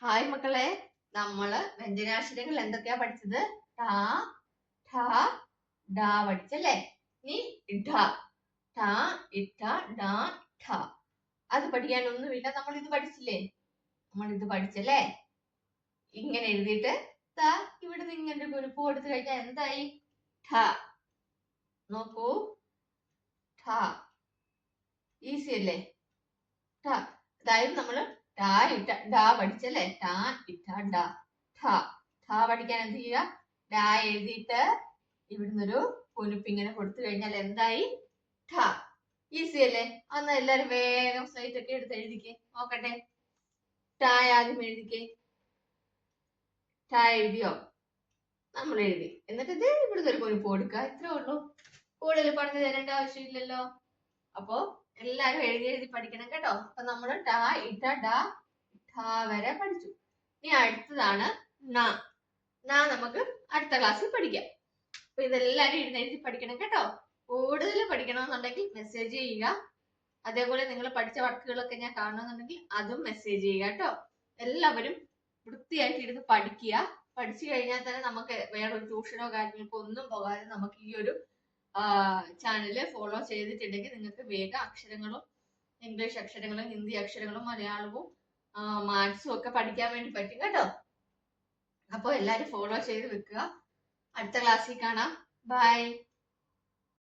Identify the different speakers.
Speaker 1: Hi മക്കളെ, നമ്മള് വ്യഞ്ജനാക്ഷരങ്ങൾ എന്തൊക്കെയാ പഠിച്ചത്? ട, ഠ, ഡ പഠിച്ചല്ലേ? ഇനി ഇഠ, ഠ, ഇഠ, ഡ, ഠ. അത് പഠിക്കാനൊന്നുമില്ല, നമ്മൾ ഇത് പഠിച്ചില്ലേ? നമ്മൾ ഇത് പഠിച്ചല്ലേ? ഇങ്ങനെ എഴുതിയിട്ട് ഇവിടുന്ന് ഇങ്ങനെ ഒരു കുരുപ്പ് കൊടുത്തു കഴിഞ്ഞാൽ എന്തായി? ഠ. നോക്കൂ, ഠ. ഈസി അല്ലേ? ഠ. അതായത് നമ്മള് ടാ ഇട്ട ഡാ പഠിച്ചല്ലേ? ടാ ഇട്ട ഡ. ഠ. ഠ പഠിക്കാൻ എന്ത് ചെയ്യുക? ഡാ എഴുതിയിട്ട് ഇവിടുന്നൊരു കുനുപ്പ് ഇങ്ങനെ കൊടുത്തു കഴിഞ്ഞാൽ എന്തായി? ഠ. ഈസി അല്ലേ? അന്ന് എല്ലാരും വേഗം സ്ലൈറ്റ് ഒക്കെ എടുത്ത് എഴുതിക്കേ, നോക്കട്ടെ. ടാ ആദ്യം എഴുതിക്കേ. ടാ എഴുതിയോ? നമ്മൾ എഴുതി. എന്നിട്ട് ഇത് ഇവിടുന്ന് ഒരു കുനുപ്പ് കൊടുക്കുക. ഇത്രേ ഉള്ളൂ. കൂടുതൽ പറഞ്ഞു തരേണ്ട ആവശ്യമില്ലല്ലോ. അപ്പോ എല്ലാരും എഴുതി പഠിക്കണം കേട്ടോ. അപ്പൊ നമ്മള് ടാ ഇട്ട ഡ ഠ വരെ പഠിച്ചു. ഇനി അടുത്തതാണ് ന. നമുക്ക് അടുത്ത ക്ലാസ്സിൽ പഠിക്കാം. അപ്പൊ ഇതെല്ലാരും എഴുതി പഠിക്കണം കേട്ടോ. കൂടുതൽ പഠിക്കണമെന്നുണ്ടെങ്കിൽ മെസ്സേജ് ചെയ്യുക. അതേപോലെ നിങ്ങൾ പഠിച്ച വർക്കുകളൊക്കെ ഞാൻ കാണണമെന്നുണ്ടെങ്കിൽ അതും മെസ്സേജ് ചെയ്യുക കേട്ടോ. എല്ലാവരും വൃത്തിയായിട്ട് ഇരുന്ന് പഠിക്കുക. പഠിച്ചു കഴിഞ്ഞാൽ തന്നെ നമുക്ക് വേറൊരു ട്യൂഷനോ കാര്യങ്ങൾക്കോ ഒന്നും പോകാതെ നമുക്ക് ഈ ഒരു ചാനല് ഫോളോ ചെയ്തിട്ടുണ്ടെങ്കിൽ നിങ്ങൾക്ക് വേഗം അക്ഷരങ്ങളും ഇംഗ്ലീഷ് അക്ഷരങ്ങളും ഹിന്ദി അക്ഷരങ്ങളും മലയാളവും മാത്സും ഒക്കെ പഠിക്കാൻ വേണ്ടി പറ്റും കേട്ടോ. അപ്പോൾ എല്ലാവരും ഫോളോ ചെയ്ത് വെക്കുക. അടുത്ത ക്ലാസ്സിൽ കാണാം. ബൈ.